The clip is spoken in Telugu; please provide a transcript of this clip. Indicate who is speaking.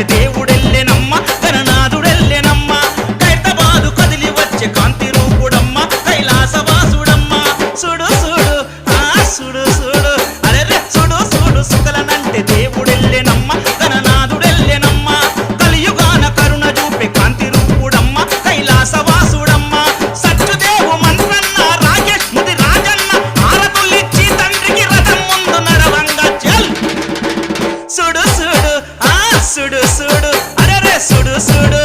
Speaker 1: వస్తానంటే దేవుడెల్లెనమ్మ గణనాథుడెల్లెనమ్మ ఖైరతాబాదు కదిలి వచ్చే కాంతి రూపుడమ్మ కైలాసవాసుడమ్మ సుడు సుడు ఆ సుడు సుడు అరెరే సుడు సుడు సుకలనంటే దేవుడెల్లెనమ్మ గణనాథుడెల్లెనమ్మ కలియుగాన కరుణ చూపే కాంతి రూపుడమ్మ కైలాసవాసుడమ్మ సత్యదేవు మంత్రన్న రాజేష్ ముది రాజన్న ఆరతులిచ్చి తండ్రికి రథం ముందు నడవంగా చల్ సుడు సుడు ఆ సుడు సుడు అరెరే సుడు సుడు